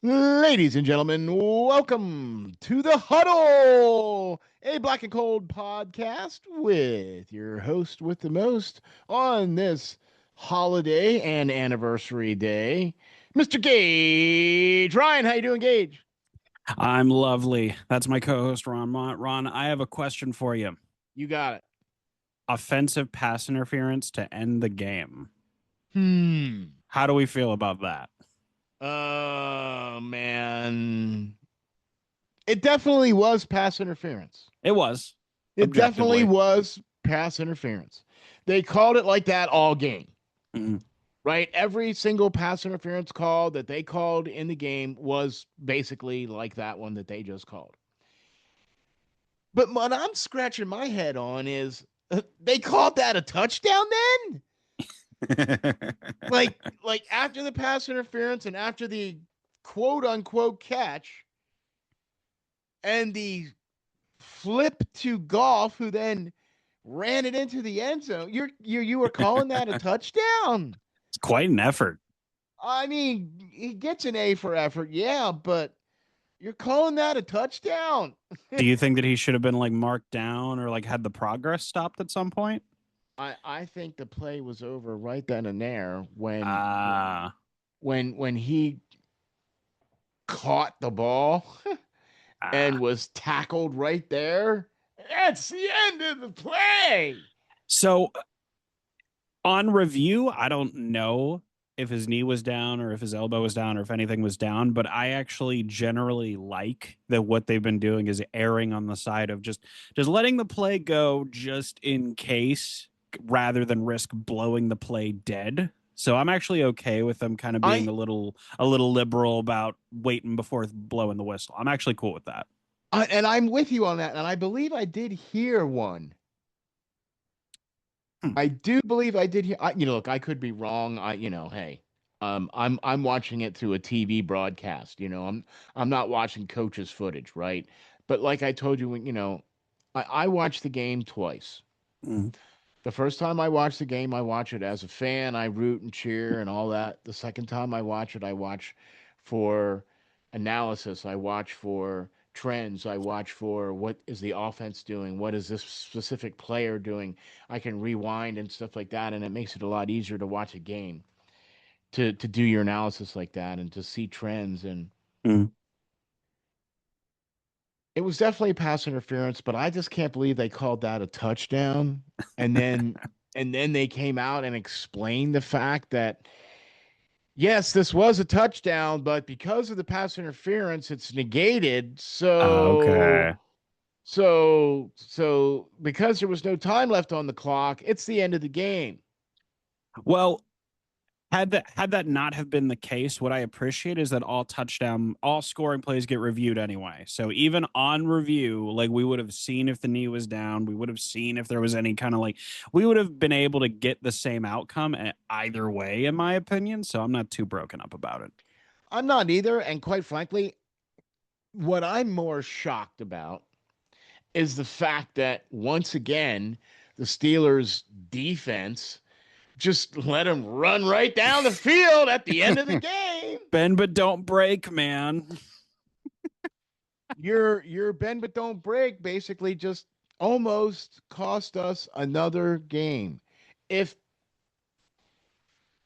Ladies and gentlemen, welcome to the Huddle, a black and cold podcast with your host with the most on this holiday and anniversary day, Mr. Gage. Ryan, how you doing, Gage? I'm lovely. That's my co-host Ron Mont. Ron, I have a question for you. You got it. Offensive pass interference to end the game. Hmm. How do we feel about that? Oh man, it definitely was pass interference. It was It definitely objectively. was pass interference. They called it like that all game. Mhm. Right? Every single pass interference call that they called in the game was basically like that one that they just called. But what I'm scratching my head on is they called that a touchdown then? Like after the pass interference and after the quote unquote catch and the flip to Golf who then ran it into the end zone. You were calling that a touchdown? It's quite an effort. I mean, he gets an A for effort, yeah, but you're calling that a touchdown? Do you think that he should have been like marked down or like had the progress stopped at some point? I think the play was over right then and there when Ah, when he caught the ball and ah. was tackled right there. That's the end of the play. So on review, I don't know if his knee was down or if his elbow was down or if anything was down, but I actually generally like that what they've been doing is erring on the side of just letting the play go just in case rather than risk blowing the play dead. So I'm actually okay with them kind of being I, a little liberal about waiting before blowing the whistle. I'm actually cool with that. I and I'm with you on that, and I believe I did hear one. Hmm. I do believe I did hear. Look, I could be wrong. Hey, I'm watching it through a TV broadcast. I'm not watching coaches' footage, right? But like I told you, I watched the game twice. Hmm. The first time I watch the game, I watch it as a fan. I root and cheer and all that. The second time I watch it, I watch for analysis. I watch for trends. I watch for what is the offense doing? What is this specific player doing? I can rewind and stuff like that, and it makes it a lot easier to watch a game, to do your analysis like that and to see trends. And Hmm. it was definitely pass interference, but I just can't believe they called that a touchdown. And then they came out and explained the fact that yes, this was a touchdown, but because of the pass interference, it's negated. So Okay. because there was no time left on the clock, it's the end of the game. Well, had that not have been the case, what I appreciate is that all scoring plays get reviewed anyway. So even on review, like we would have seen if the knee was down, we would have seen if there was any kind of like we would have been able to get the same outcome either way, in my opinion. So I'm not too broken up about it. I'm not either, and quite frankly, what I'm more shocked about is the fact that once again, the Steelers defense just let him run right down the field at the end of the game. Bend but don't break, man. Your bend but don't break basically just almost cost us another game. If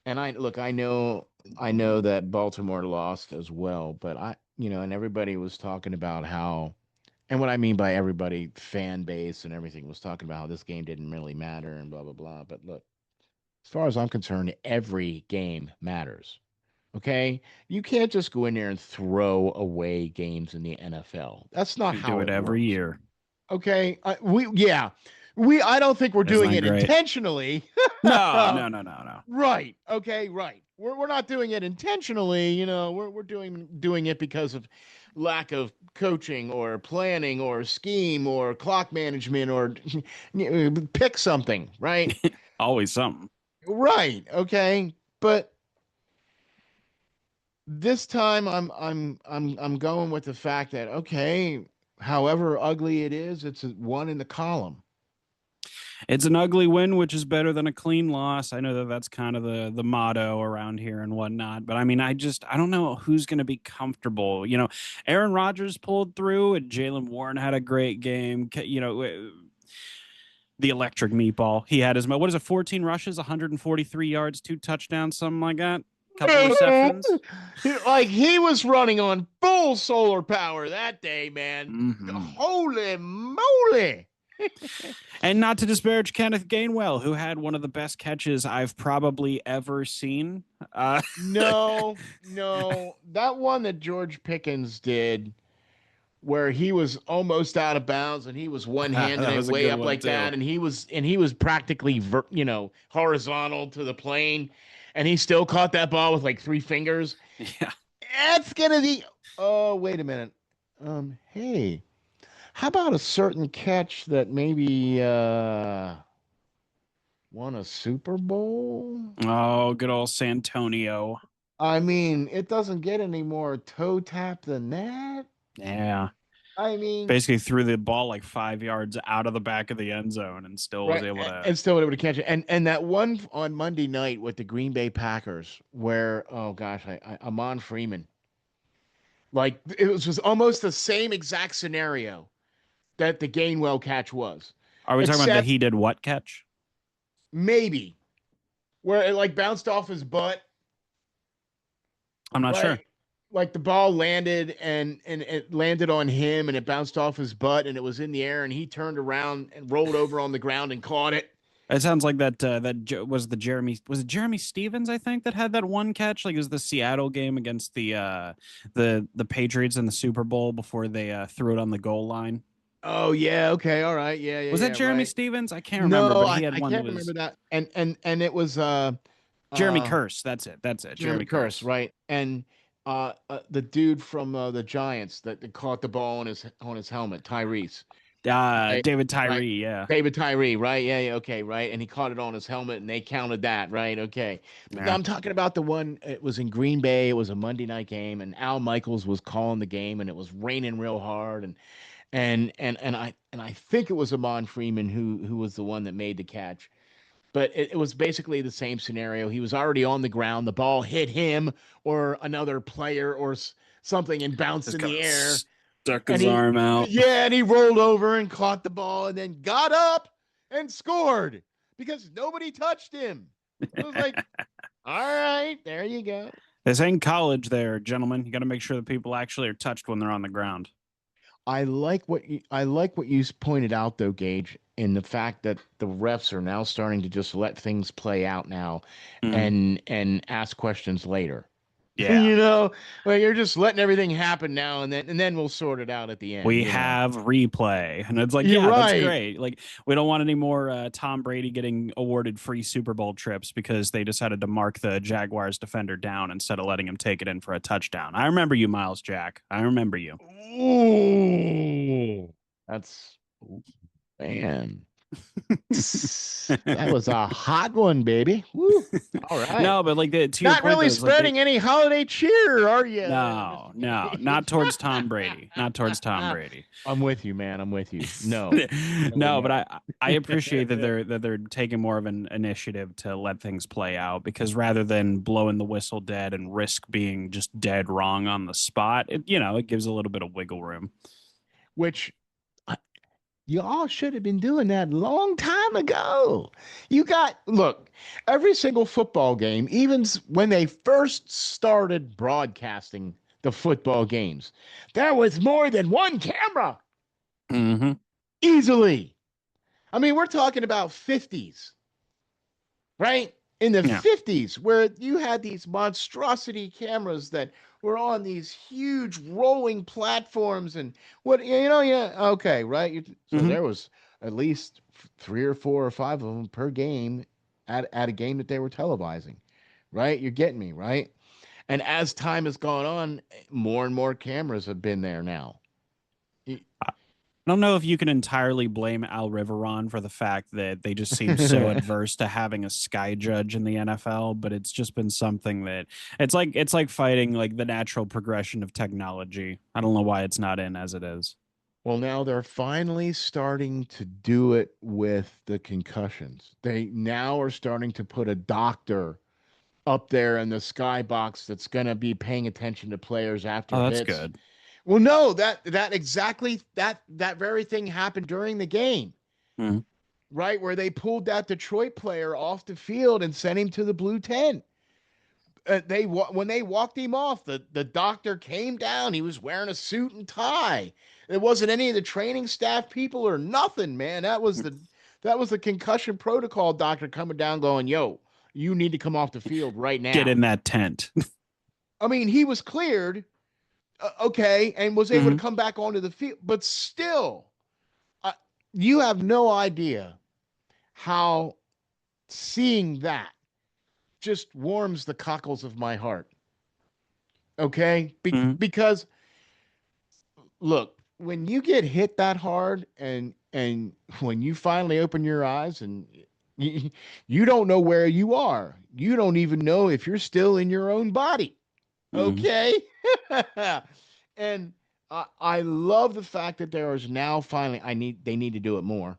and I look, I know that Baltimore lost as well, but and everybody was talking about how, and what I mean by everybody, fan base and everything was talking about how this game didn't really matter and blah blah blah. But look, as far as I'm concerned, every game matters. Okay? You can't just go in there and throw away games in the NFL. That's not We do how it it every works. year. Okay? I don't think we're Isn't doing that it great? intentionally. No, no, no, no, no. Right. Okay, right. We're not doing it intentionally, we're doing it because of lack of coaching or planning or scheme or clock management or pick something, right? Always something. Right. Okay. But this time I'm going with the fact that okay, however ugly it is, it's a one in the column. It's an ugly win, which is better than a clean loss. I know that that's kind of the motto around here and whatnot, but I mean, I don't know who's going to be comfortable. Aaron Rodgers pulled through, and Jalen Warren had a great game. The electric meatball. He had his what is it? 14 rushes, 143 yards, 2 touchdowns, something like that. Couple receptions. Like he was running on full solar power that day, man. Mm-hmm. Holy moly. And not to disparage Kenneth Gainwell, who had one of the best catches I've probably ever seen. No, no. That one that George Pickens did where he was almost out of bounds and he was one-handing That it was a way good up one like that too. and he was practically horizontal to the plane and he still caught that ball with like three fingers. Yeah. That's gonna be. Oh, wait a minute. Hey, how about a certain catch that maybe won a Super Bowl? Oh, good old Santonio. I mean, it doesn't get any more toe tap than that. Yeah. I mean, Basically threw the ball like 5 yards out of the back of the end zone and still was right, able to. and still able to catch it. And that one on Monday night with the Green Bay Packers, where oh gosh, Amon Freeman, like it was almost the same exact scenario that the Gainwell catch was, Are we talking about the except he did what catch? maybe where it like bounced off his butt, I'm not right? sure. Like the ball landed and it landed on him and it bounced off his butt and it was in the air and he turned around and rolled over on the ground and caught it. It sounds like that was the Jeremy was it Jeremy Stevens, I think, that had that one catch. Like it was the Seattle game against the Patriots in the Super Bowl before they threw it on the goal line. Oh yeah, okay, all right, yeah, yeah, Was that yeah, Jeremy right. Stevens? I can't remember, No, but he I, had I one that can't remember was that. And it was Jeremy uh Curse. That's it. That's it. Jeremy Jeremy Curse, Curse. right? And the dude from the Giants that caught the ball on his helmet, Tyrese. Right, David right. Tyree. Yeah. David Tyree, right? Yeah, yeah, okay, right. And he caught it on his helmet and they counted that, right? Okay. But Yeah. I'm talking about the one, it was in Green Bay. It was a Monday night game and Al Michaels was calling the game and it was raining real hard and I think it was Amon Freeman who was the one that made the catch. But it was basically the same scenario. He was already on the ground. The ball hit him or another player or something and bounced Just in kind the of air stuck and his arm out. he rolled over and caught the ball and then got up and scored because nobody touched him. It was like, all right, there you go. This ain't college there, gentlemen. You got to make sure that people actually are touched when they're on the ground. I like what you pointed out though, Gage, in the fact that the refs are now starting to just let things play out now Mm, and ask questions later. yeah. You know, like you're just letting everything happen now and then we'll sort it out at the end, We you know. have replay. And it's like, You're yeah, that's right. great. Like, we don't want any more Tom Brady getting awarded free Super Bowl trips because they decided to mark the Jaguars defender down instead of letting him take it in for a touchdown. I remember you, Miles Jack. I remember you. Ooh. That's man. That was a hot one, baby. Woo. All right. No, but like to your Not point really though, is like they spreading any holiday cheer, are you, no, Mr. no, not Gage? towards Tom Brady. Not towards Tom Brady. I'm with you, man. I'm with you. No, no, No, but no. I appreciate that they're taking more of an initiative to let things play out because rather than blowing the whistle dead and risk being just dead wrong on the spot, it gives a little bit of wiggle room. Which you all should have been doing that a long time ago. Look, every single football game, even when they first started broadcasting the football games, there was more than one camera Hmm. easily. I mean, we're talking about 50s, right? In the Yeah. 50s, where you had these monstrosity cameras that were on these huge rolling platforms and yeah, okay, right? So Hmm. there was at least three or four or five of them per game at a game that they were televising, right? You're getting me, right? And as time has gone on, more and more cameras have been there now. I don't know if you can entirely blame Al Riveron for the fact that they just seem so adverse to having a sky judge in the NFL, but it's just been something that it's like fighting like the natural progression of technology. I don't know why it's not in as it is. Well, now they're finally starting to do it with the concussions. They now are starting to put a doctor up there in the skybox that's going to be paying attention to players after Oh, that's hits. good. Well, no, that exactly that very thing happened during the game, Mhm. right? Where they pulled that Detroit player off the field and sent him to the blue tent. When they walked him off, the doctor came down. He was wearing a suit and tie. It wasn't any of the training staff people or nothing, man. That was the concussion protocol doctor coming down, going, "Yo, you need to come off the field right Get now." in that tent. I mean, he was cleared, okay, and was able to Hmm. come back onto the field, but still, uh, you have no idea how seeing that just warms the cockles of my heart. Okay, Hmm. because look, when you get hit that hard and when you finally open your eyes and you, you don't know where you are. You don't even know if you're still in your own body. Hmm. Okay? And I love the fact that there is now finally they need to do it more.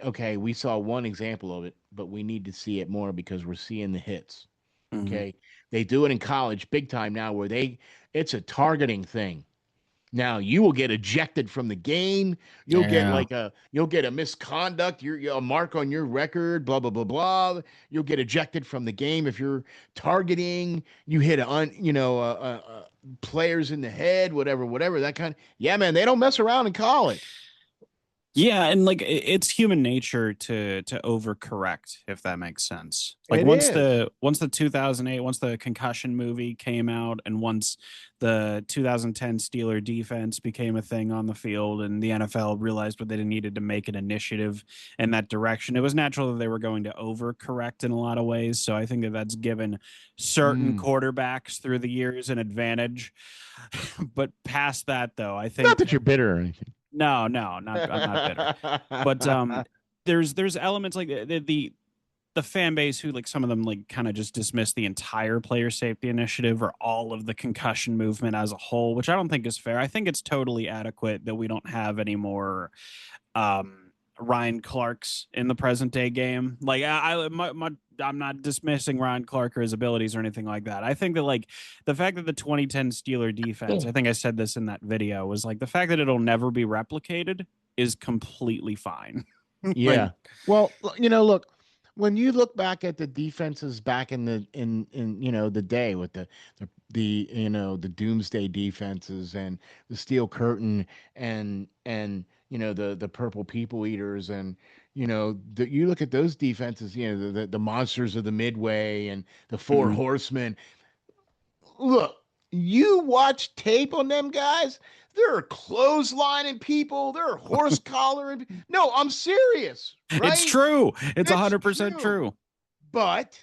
Okay, we saw one example of it, but we need to see it more because we're seeing the hits. Hmm. Okay? They do it in college big time now where it's a targeting thing. Now you will get ejected from the game. Yeah. You'll get a misconduct. You're a mark on your record. Blah blah blah blah. You'll get ejected from the game if you're targeting. You hit players in the head. Whatever that kind. Yeah, man, they don't mess around in college. Yeah, and like it's human nature to overcorrect, if that makes sense. Like It is. once the 2008, once the concussion movie came out, and once the 2010 Steeler defense became a thing on the field, and the NFL realized what they needed to make an initiative in that direction, it was natural that they were going to overcorrect in a lot of ways. So I think that that's given certain Mm. quarterbacks through the years an advantage. But past that, though, I Not think that you're bitter or anything. no, no, not I'm not bitter. But there's elements like the fan base who like some of them like kind of just dismiss the entire player safety initiative or all of the concussion movement as a whole, which I don't think is fair. I think it's totally adequate that we don't have any more Ryan Clark's in the present day game. Like I'm not dismissing Ryan Clark or his abilities or anything like that. I think that like the fact that the 2010 Steeler defense, I think I said this in that video, was like the fact that it'll never be replicated is completely fine. Like, Yeah. Well, look, when you look back at the defenses back in the day with the doomsday defenses and the steel curtain and the purple people eaters and you look at those defenses, the monsters of the midway and the four mhm. horsemen. Look, you watch tape on them guys. There are clotheslining people. There are horse collaring. No, I'm serious, It's right? true. It's It's 100% true. true. But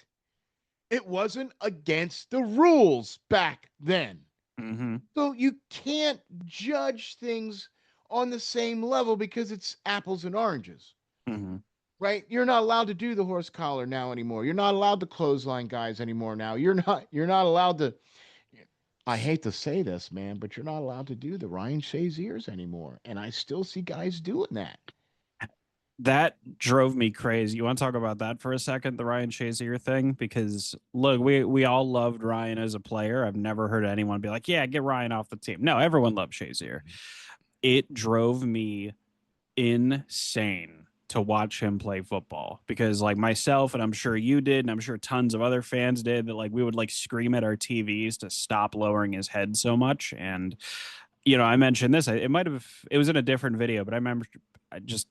it wasn't against the rules back then. Hmm. So you can't judge things on the same level because it's apples and oranges, Hmm. right? You're not allowed to do the horse collar now anymore. You're not allowed to clothesline guys anymore now. You're not allowed to. I hate to say this, man, but you're not allowed to do the Ryan Shaziers anymore. And I still see guys doing that. That drove me crazy. You want to talk about that for a second, the Ryan Shazier thing? Because look, we all loved Ryan as a player. I've never heard anyone be like, "Yeah, get Ryan off the team." No, everyone loved Shazier. It drove me insane to watch him play football because like myself and I'm sure you did and I'm sure tons of other fans did that like we would like scream at our TVs to stop lowering his head so much. And I mentioned this, it was in a different video, but I remember I just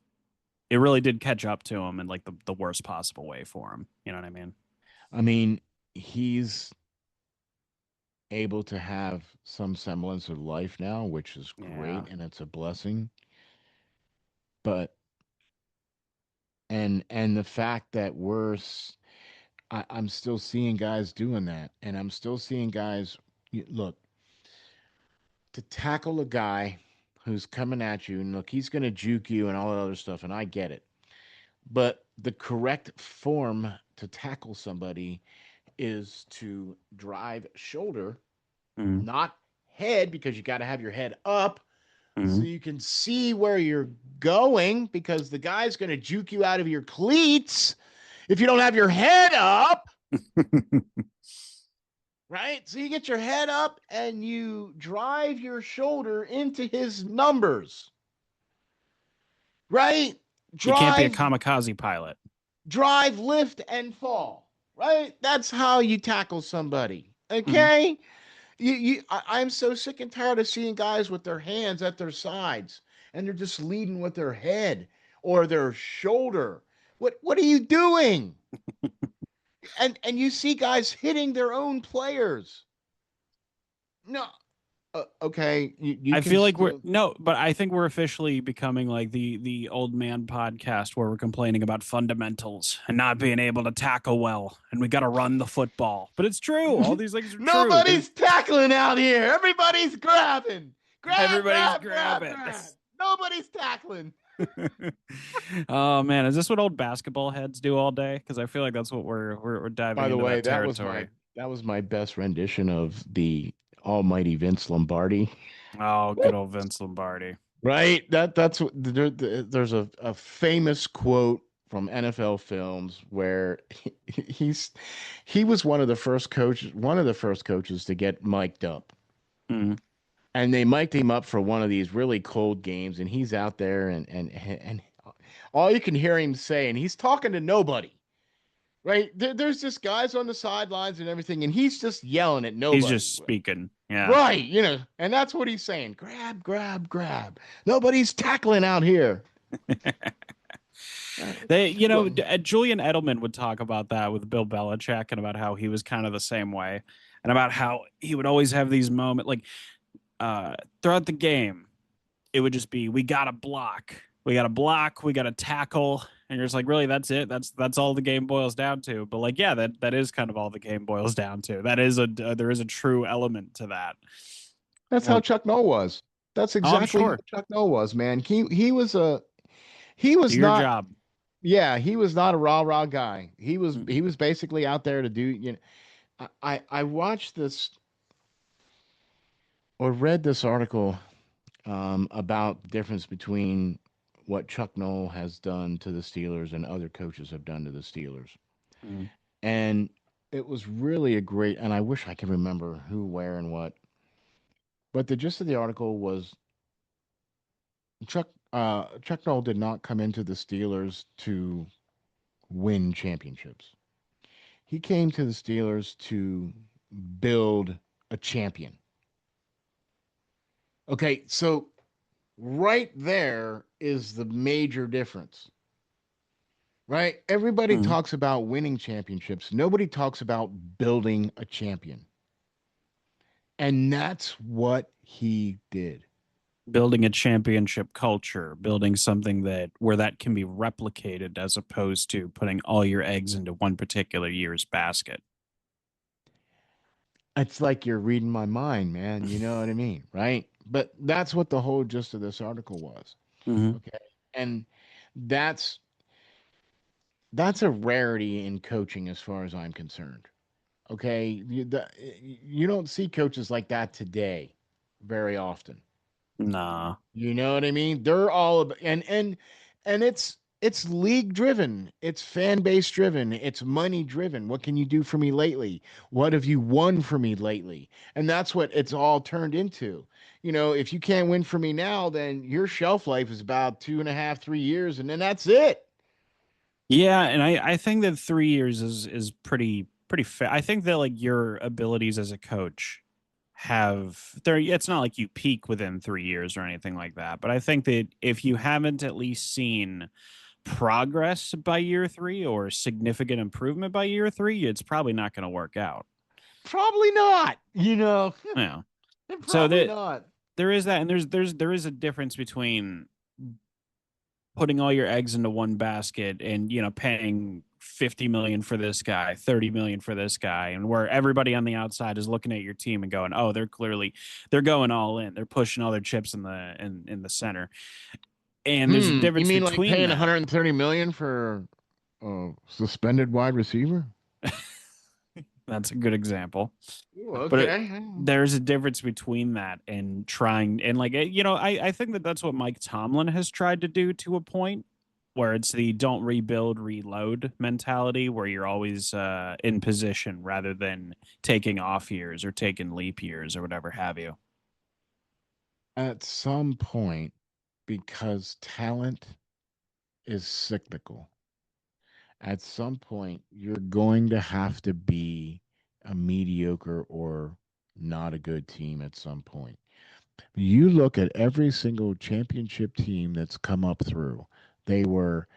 it really did catch up to him in like the worst possible way for him. You know what I mean? I mean, he's able to have some semblance of life now, which is Yeah. great and it's a blessing. But and the fact that I'm still seeing guys doing that, and I'm still seeing guys look to tackle a guy who's coming at you, and look, he's going to juke you and all that other stuff, and I get it. But the correct form to tackle somebody is to drive shoulder, Mm-hmm. not head, because you got to have your head up, so Mhm. you can see where you're going because the guy's going to juke you out of your cleats if you don't have your head up, right? So you get your head up and you drive your shoulder into his numbers, right? You can't be a Drive, kamikaze pilot. drive, lift, and fall, right? That's how you tackle somebody. Mhm. Okay. I'm so sick and tired of seeing guys with their hands at their sides and they're just leading with their head or their shoulder. What are you doing? And you see guys hitting their own players. No, okay, you I can feel like we're still. no, but I think we're officially becoming like the old man podcast where we're complaining about fundamentals and not being able to tackle well, and we got to run the football. But it's true. All these things are true. Nobody's tackling out here. Everybody's grabbing. Grab, Everybody's grab, grab, grabbing. grab. Nobody's tackling. Oh man, is this what old basketball heads do all day? Because I feel like that's what we're diving By the into way, that territory. that was my best rendition of the almighty Vince Lombardi. Oh, good old Vince Lombardi. Right? There's a famous quote from NFL films where he's he was one of the first coaches to get mic'd up. Mm. And they mic'd him up for one of these really cold games, and he's out there and all you can hear him say, and he's talking to nobody. Right? There's just guys on the sidelines and everything, and he's just yelling at He's nobody. just speaking. Yeah. Right, and that's what he's saying. Grab, grab, grab. Nobody's tackling out here. Uh, They, well, Julian Edelman would talk about that with Bill Belichick and about how he was kind of the same way, and about how he would always have these moments like throughout the game. It would just be we got to block, we got to tackle, and you're just like, really, that's it. That's all the game boils down to. But like, yeah, that is kind of all the game boils down to. That is there is a true element to that. that's how Like, Chuck Noll was. That's oh, I'm exactly how sure. Chuck Noll was, man. He Do was your not job. yeah, he was not a rah-rah guy. Mm. He was basically out there to do, I watched this or read this article about the difference between what Chuck Noll has done to the Steelers and other coaches have done to the Steelers. Mm. And it was really a great, and I wish I could remember who, where, and what. But the gist of the article was Chuck Noll did not come into the Steelers to win championships. He came to the Steelers to build a champion. Okay, so right there is the major difference. Right? Everybody Mm. talks about winning championships. Nobody talks about building a champion. And that's what he did. Building a championship culture, building something that where that can be replicated as opposed to putting all your eggs into one particular year's basket. It's like you're reading my mind, man. You know what I mean? Right? But that's what the whole gist of this article was. Mm-hmm. Okay. And that's that's a rarity in coaching as far as I'm concerned. Okay. You don't see coaches like that today very often. Nah. You know what I mean? They're all about, and it's league driven, it's fan base driven, it's money driven. What can you do for me lately? What have you won for me lately? And that's what it's all turned into. If you can't win for me now, then your shelf life is about 2.5, 3 years, and then that's it. Yeah, and I think that 3 years is pretty fair. I think that like your abilities as a coach have there it's not like you peak within 3 years or anything like that. But I think that if you haven't at least seen progress by year three or significant improvement by year three, it's probably not going to work out. Probably not. Yeah. So Probably that not. there is that, and there is a difference between putting all your eggs into one basket and paying 50 million for this guy, 30 million for this guy, and where everybody on the outside is looking at your team and going, oh, they're going all in, they're pushing all their chips in the center, and there's a You difference mean like between paying that. 130 million for a suspended wide receiver? That's a good example. Ooh, But okay. there's a difference between that and trying, and like, I think that that's what Mike Tomlin has tried to do to a point, where it's the don't rebuild, reload mentality, where you're always in position rather than taking off years or taking leap years or whatever have you. At some point, because talent is cyclical, at some point, you're going to have to be a mediocre or not a good team at some point. You look at every single championship team that's come up through. They were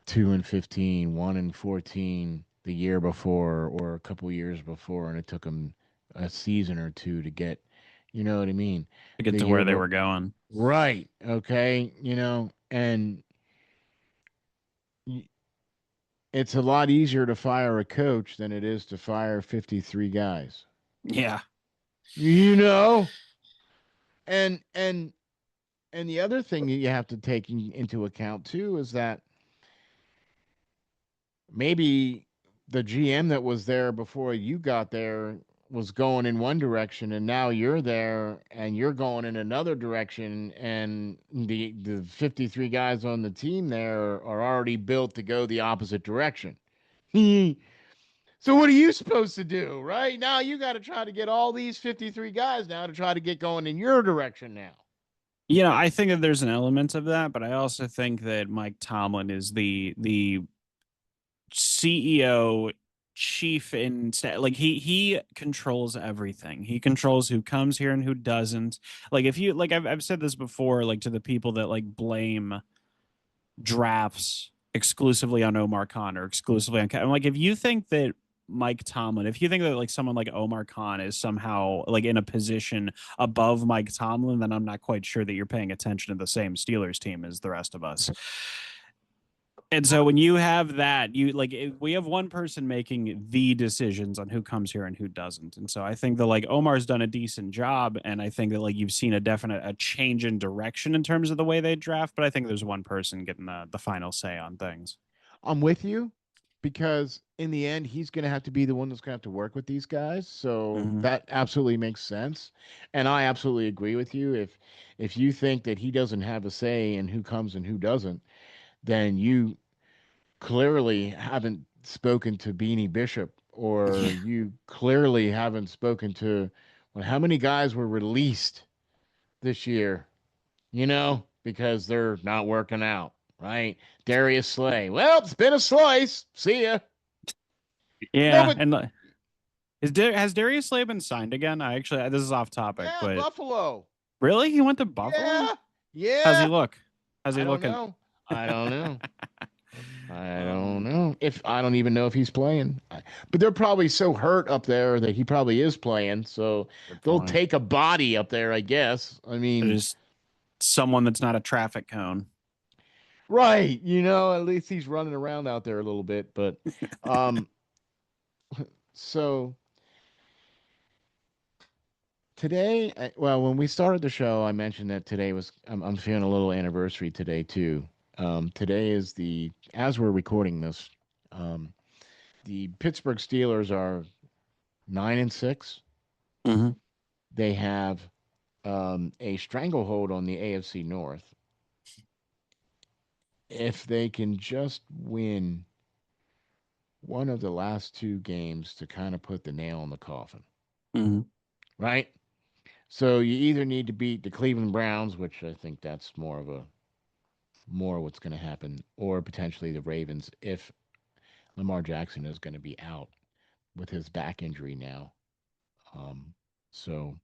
2-15, 1-14 the year before or a couple years before, and it took them a season or two to get, you know what I mean? To get The to year, where they but were going. right, okay, and it's a lot easier to fire a coach than it is to fire 53 guys. Yeah. You know, and and and the other thing that you have to take into account too is that maybe the GM that was there before you got there was going in one direction and now you're there and you're going in another direction and the 53 guys on the team there are already built to go the opposite direction. So what are you supposed to do, right? Now you got to try to get all these 53 guys now to try to get going in your direction now. I think that there's an element of that, but I also think that Mike Tomlin is the CEO, chief in like he controls everything. He controls who comes here and who doesn't. Like if you like I've said this before, like to the people that like blame drafts exclusively on Omar Khan or exclusively on I'm like, if you think that Mike Tomlin, if you think that like someone like Omar Khan is somehow like in a position above Mike Tomlin, then I'm not quite sure that you're paying attention to the same Steelers team as the rest of us. And so when you have that, you like we have one person making the decisions on who comes here and who doesn't. And so I think that like Omar's done a decent job, and I think that like you've seen a definite a change in direction in terms of the way they draft. But I think there's one person getting the final say on things. I'm with you because in the end, he's going to have to be the one that's going to have to work with these guys. So Mm-hmm. that absolutely makes sense, and I absolutely agree with you. If you think that he doesn't have a say in who comes and who doesn't, then you clearly haven't spoken to Beanie Bishop, or Yeah, you clearly haven't spoken to well, how many guys were released this year, because they're not working out, right? Darius Slay. Well, it's been a slice. See ya. No, yeah, but and has Darius Slay been signed again? I actually this is off topic, yeah, but Buffalo. really, he went to Buffalo? Yeah. How's he Yeah. look? How's he I don't looking? know. I don't know. I don't um, know if I don't even know if he's playing. But they're probably so hurt up there that he probably is playing. So Good they'll point. take a body up there, I guess. I mean, There's someone that's not a traffic cone. right? At least he's running around out there a little bit. But um, so today, well, when we started the show, I mentioned that today was I'm feeling a little anniversary today too. Today is as we're recording this, um, the Pittsburgh Steelers are 9-6. Mm-hmm. They have a stranglehold on the AFC North. If they can just win one of the last two games to kind of put the nail in the coffin, Mm-hmm. right? So you either need to beat the Cleveland Browns, which I think that's more what's going to happen, or potentially the Ravens if Lamar Jackson is going to be out with his back injury now. Um, so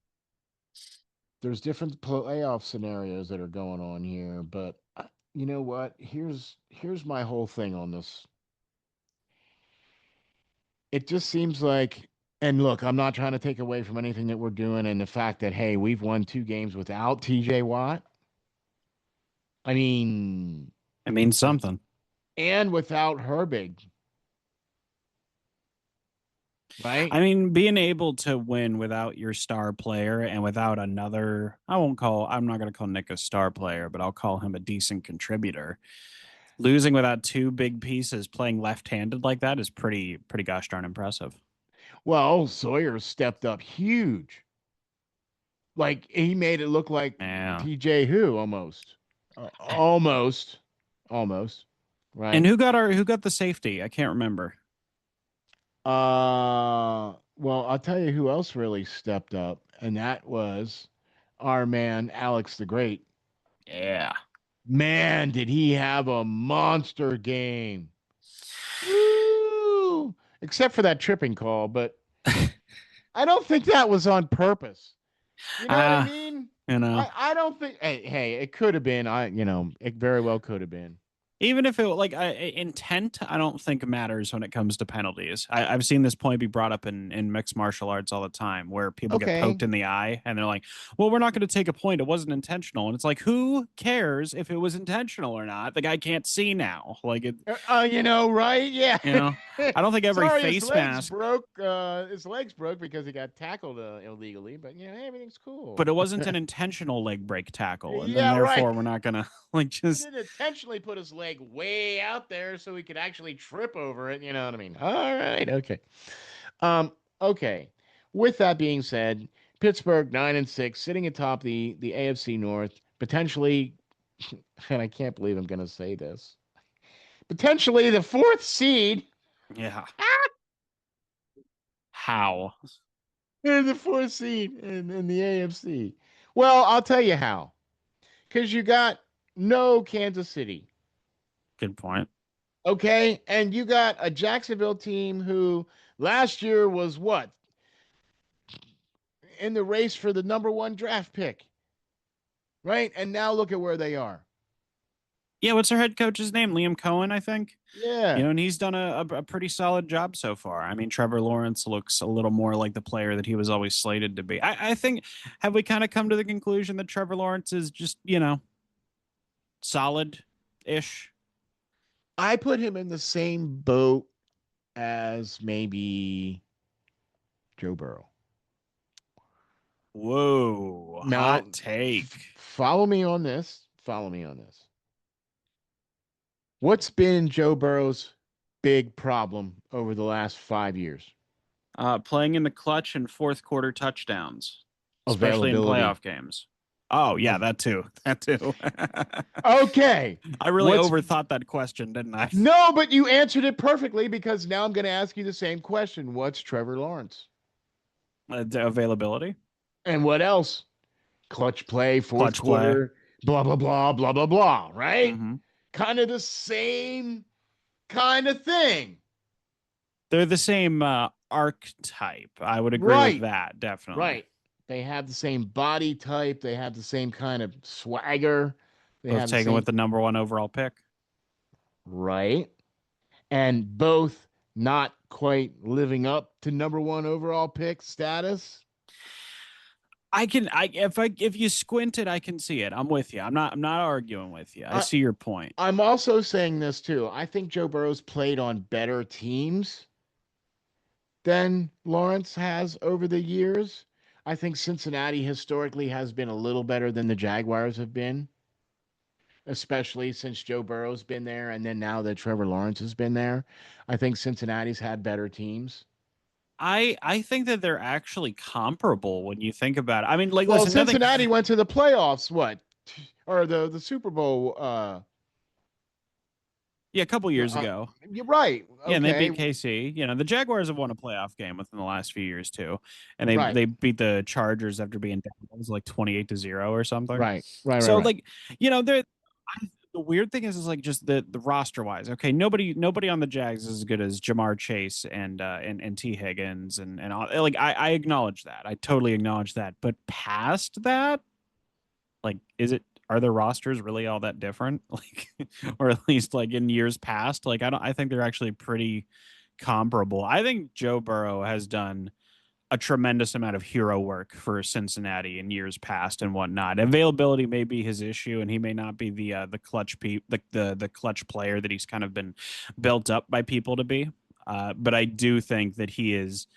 there's different playoff scenarios that are going on here, but you know what? Here's my whole thing on this. It just seems like, and look, I'm not trying to take away from anything that we're doing, and the fact that hey, we've won two games without T.J. Watt. I mean, It means something. and without Herbig, right? I mean, being able to win without your star player and without another, I'm not going to call Nick a star player, but I'll call him a decent contributor. Losing without two big pieces playing left handed like that is pretty gosh darn impressive. Well, Sawyer stepped up huge. Like he made it look like Yeah. TJ who almost. Almost. Almost. And Right? who got the safety? I can't remember. Well, I'll tell you who else really stepped up, and that was our man Alex the Great. Yeah. Man, did he have a monster game. Woo! Except for that tripping call, but I don't think that was on purpose. You know what I Ah, mean? you know. I don't think hey, it could have been. It very well could have been. Even if it like intent, I don't think matters when it comes to penalties. I've seen this point be brought up in mixed martial arts all the time, where people get Okay. poked in the eye and they're like, "Well, we're not going to take a point. It wasn't intentional." And it's like, who cares if it was intentional or not? The guy can't see now. Like it, Right? Yeah. you know. I don't think every Sorry, his face legs mask, broke. His legs broke because he got tackled illegally. But everything's cool. but it wasn't an intentional leg break tackle, and then Yeah, right. therefore we're not gonna like He just. didn't intentionally put his leg way out there so he could actually trip over it. You know what I mean? All right. Okay. Um. Okay. With that being said, Pittsburgh 9-6, sitting atop the AFC North, potentially, and I can't believe I'm going to say this, potentially the fourth seed. Yeah. How? They're the fourth seed in the AFC. Well, I'll tell you how. Because you got no Kansas City. Good point. Okay. And you got a Jacksonville team who last year was what? In the race for the number one draft pick. Right. And now look at where they are. Yeah, what's our head coach's name? Liam Cohen, I think. Yeah. And he's done a pretty solid job so far. I mean, Trevor Lawrence looks a little more like the player that he was always slated to be. I think, have we kind of come to the conclusion that Trevor Lawrence is just, solid ish? I put him in the same boat as maybe Joe Burrow. Whoa, Now, hot take. follow me on this. Follow me on this. What's been Joe Burrow's big problem over the last 5 years? Playing in the clutch and fourth quarter touchdowns, especially in Availability. playoff games. Oh, yeah, Of that too. That too. okay. I really What's overthought that question, didn't I? no, but you answered it perfectly because now I'm going to ask you the same question. What's Trevor Lawrence? Availability, And what else? Clutch play, fourth clutch play. quarter, blah blah blah blah blah blah, right? Hmm. Kind of the same kind of thing. They're the same archetype. I would agree with Right. that, definitely. Right. They have the same body type, they have the same kind of swagger. They Both have the taken with same the number one overall pick. right. And both not quite living up to number one overall pick status. If you squint it, I can see it. I'm with you. I'm not arguing with you. I I, see your point. I'm also saying this too. I think Joe Burrow's played on better teams than Lawrence has over the years. I think Cincinnati historically has been a little better than the Jaguars have been, especially since Joe Burrow's been there and then now that Trevor Lawrence has been there. I think Cincinnati's had better teams. I think that they're actually comparable when you think about it. I mean, like, Well, listen, nothing. Cincinnati went to the playoffs, what? Or the Super Bowl Yeah, a couple years uh ago. you're right. Yeah, and they Okay. beat KC. The Jaguars have won a playoff game within the last few years too, and they Right. they beat the Chargers after being down. It was like 28-0 or something. Right. Right, right, So right. like, they're the weird thing is like just the roster wise. Okay, nobody on the Jags is as good as Jamar Chase and T Higgins and all, like I acknowledge that. I totally acknowledge that. But past that, like, are their rosters really all that different? Like, or at least like in years past, like I think they're actually pretty comparable. I think Joe Burrow has done a tremendous amount of hero work for Cincinnati in years past and whatnot. Availability may be his issue, and he may not be the clutch the clutch player that he's kind of been built up by people to be. But I do think that he is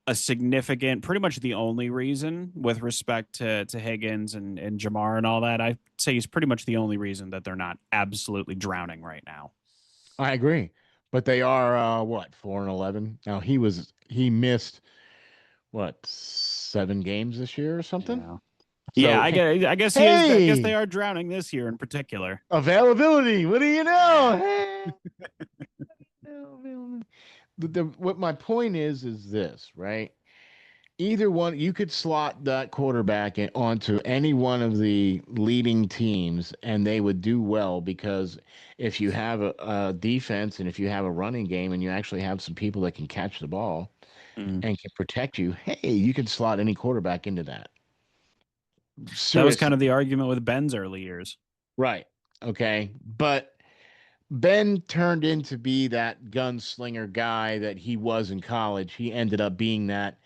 a significant, pretty much the only reason with respect to Higgins and Jamar and all that. I say he's pretty much the only reason that they're not absolutely drowning right now. I agree. But they are what, 4-11? Now he missed what, 7 games this year or something. Yeah. Yeah, So I guess he is. I guess they hey, are drowning this year in particular. availability. What do you know? Hey, what my point is this, right? Either one, you could slot that quarterback onto any one of the leading teams, and they would do well because if you have a defense and if you have a running game and you actually have some people that can catch the ball Mm. and can protect you, hey, you can slot any quarterback into that. That was kind Seriously. of the argument with Ben's early years. Right. Okay. But Ben turned into be that gunslinger guy that he was in college. He ended up being that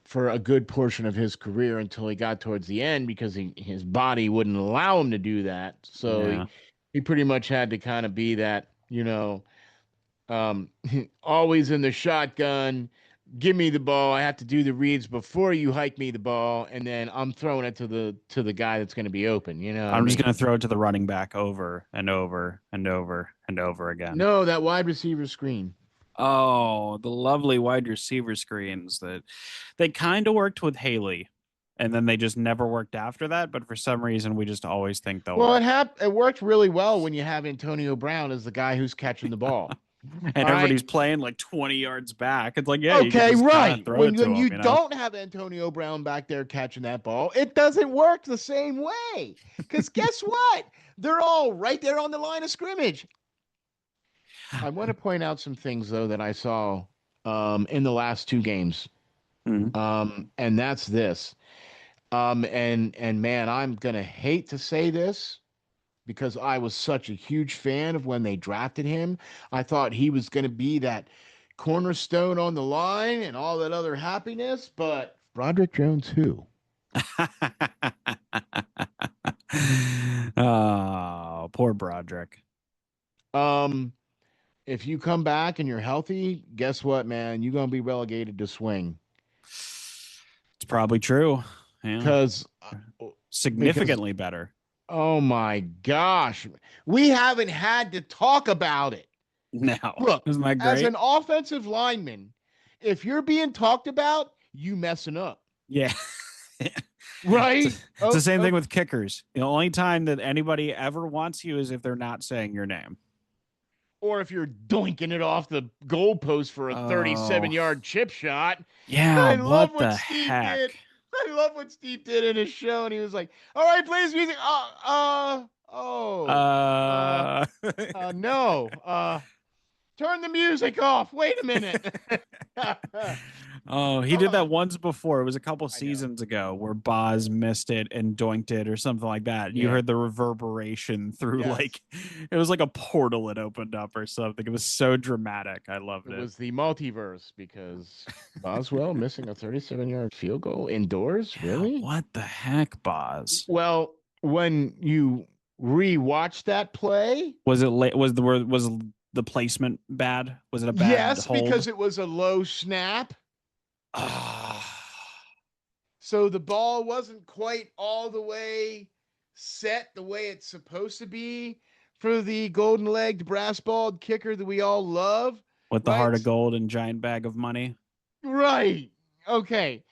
for a good portion of his career until he got towards the end because his body wouldn't allow him to do that. So Yeah. he pretty much had to kind of be that, um, always in the shotgun. Give me the ball. I have to do the reads before you hike me the ball, and then I'm throwing it to the guy that's going to be open. You know what I I'm just mean? going to throw it to the running back over and over and over and over again. No, that wide receiver screen. Oh, the lovely wide receiver screens that they kind of worked with Haley, and then they just never worked after that. But for some reason, we just always think they'll Well, work. it worked really well when you have Antonio Brown as the guy who's catching the ball. And All right. everybody's playing like 20 yards back. It's like, yeah, you could Okay, just kind of right. throw When it to when him, you you know? don't have Antonio Brown back there catching that ball, it doesn't work the same way. Because guess what? They're all right there on the line of scrimmage. I want to point out some things though that I saw in the last 2 games. Mhm. And that's this. And man, I'm gonna hate to say this because I was such a huge fan of when they drafted him. I thought he was gonna be that cornerstone on the line and all that other happiness, but Broderick Jones, who? Oh, poor Broderick. Um, if you come back and you're healthy, guess what, man? You're gonna be relegated to swing It's probably true. Yeah. because because Significantly better. oh my gosh, we haven't had to talk about it. No. Look, Isn't that as great? an offensive lineman, if you're being talked about, you messing up, Yeah. It's, right? it's the same Oh, thing with kickers. The only time that anybody ever wants you is if they're not saying your name. or if you're doinking it off the goalpost for a 37 Oh, yard chip shot. yeah. I love What what the Steve did. heck? I love what Steve did in his show, and he was like, "All right, play this music." Uh, Uh, no. Turn the music off. Wait a minute. I oh, he did that once before. It was a couple know. seasons ago where Boz missed it and doinked it or something like that. You Yeah. heard the reverberation through Yes. like it was like a portal that opened up or something. It was so dramatic. I loved It it. was the multiverse because Boswell missing a 37-yard field goal indoors. Yeah, Really? what the heck, Boz? Well, when you rewatch that play, Was it late? Was the placement bad? Was it a bad yes, hold? because it was a low snap. Ah, So the ball wasn't quite all the way set the way it's supposed to be for the golden legged brass balled kicker that we all love, with the heart right? of gold and giant bag of money. Right. Okay.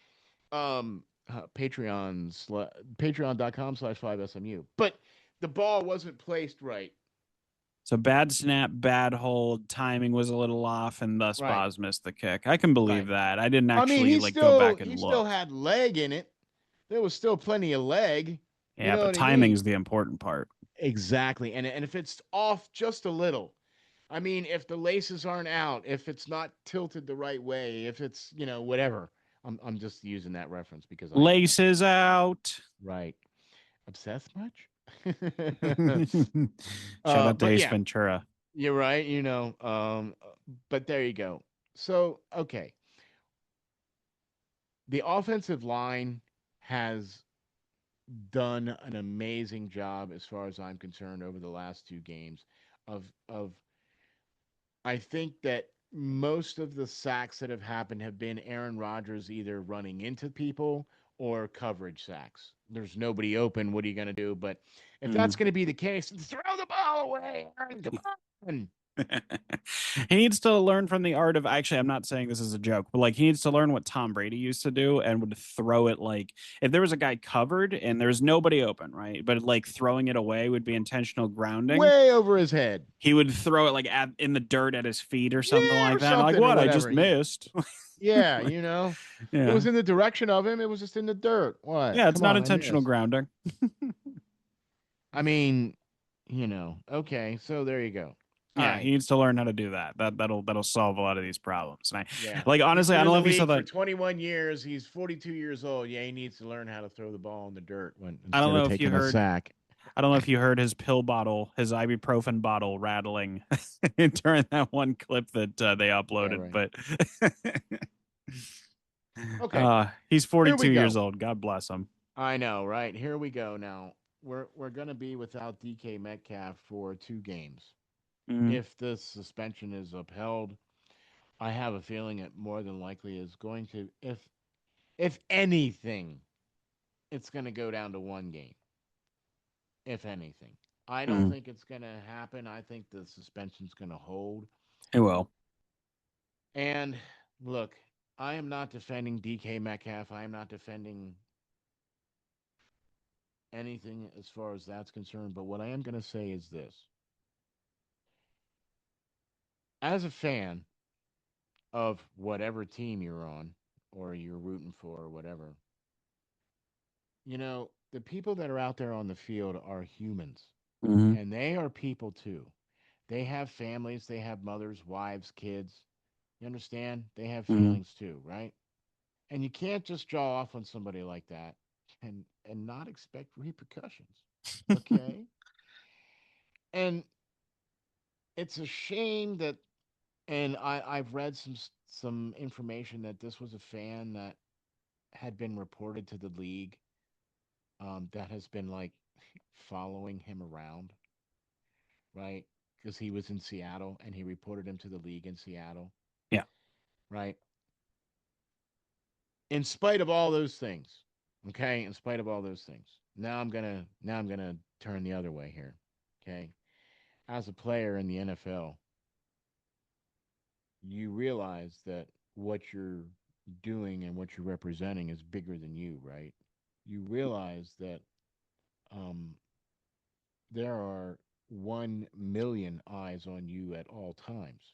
Patreon.com/5SMU. But the ball wasn't placed right. So bad snap, bad hold, timing was a little off, and thus Right. Boz missed the kick. I can believe Right. that. I didn't I mean, actually like go back and he still look. had leg in it. There was still plenty of leg. You Yeah, know but what I mean? timing's the important part. Exactly. And if it's off just a little, I mean, if the laces aren't out, if it's not tilted the right way, if it's, whatever. I'm just using that reference because I am. Laces out. Right. Obsessed much? Shout out to But Ace yeah, Ventura. you're right, but there you go. So, okay. The offensive line has done an amazing job as far as I'm concerned over the last 2 games of I think that most of the sacks that have happened have been Aaron Rodgers either running into people or coverage sacks. There's nobody open. What are you going to do? But if that's Mm. going to be the case, throw the ball away, Aaron. Come on. He needs to learn from the art of actually, I'm not saying this is a joke, but like he needs to learn what Tom Brady used to do and would throw it like if there was a guy covered and there's nobody open, right? But like throwing it away would be intentional grounding. Way over his head. He would throw it like in the dirt at his feet or something Yeah, like or that. Like, something or what? I just whatever. missed. Yeah, Like, it yeah. was in the direction of him. It was just in the dirt. What? Yeah, it's Come not on, I intentional missed. grounding. I mean, okay, so there you go. All Yeah, he right. needs to learn how to do that. That'll solve a lot of these problems. And Yeah. I like He's honestly, been I in don't know the if you saw league for that. 21 years. He's 42 years old. Yeah, he needs to learn how to throw the ball in the dirt I don't instead of know if you taking a heard. sack. I don't know if you heard his pill bottle, his ibuprofen bottle rattling during that one clip that they Yeah, uploaded. right. But Okay. he's Here 42 we years go. old. God bless him. I know, right? Here we go now. We're going to be without DK Metcalf for 2 games. Mm-hmm. If this suspension is upheld, I have a feeling it more than likely is going to if anything, it's going to go down to 1 game. If anything. I don't Mm-hmm. think it's going to happen. I think the suspension's going to hold. It will. And look, I am not defending DK Metcalf. I am not defending anything as far as that's concerned. But what I am going to say is this: as a fan of whatever team you're on or you're rooting for or whatever, the people that are out there on the field are humans Mm-hmm. and they are people too. They have families, they have mothers, wives, kids. You understand? They have Mm-hmm. feelings too, right? And you can't just draw off on somebody like that and not expect repercussions. Okay? And it's a shame that and I've read some information that this was a fan that had been reported to the league that has been like following him around, right? Because he was in Seattle and he reported him to the league in Seattle, Yeah. right? In spite of all those things, okay? In spite of all those things, now I'm gonna turn the other way here, okay? As a player in the NFL, you realize that what you're doing and what you're representing is bigger than you, right? You realize that um, there are 1 million eyes on you at all times.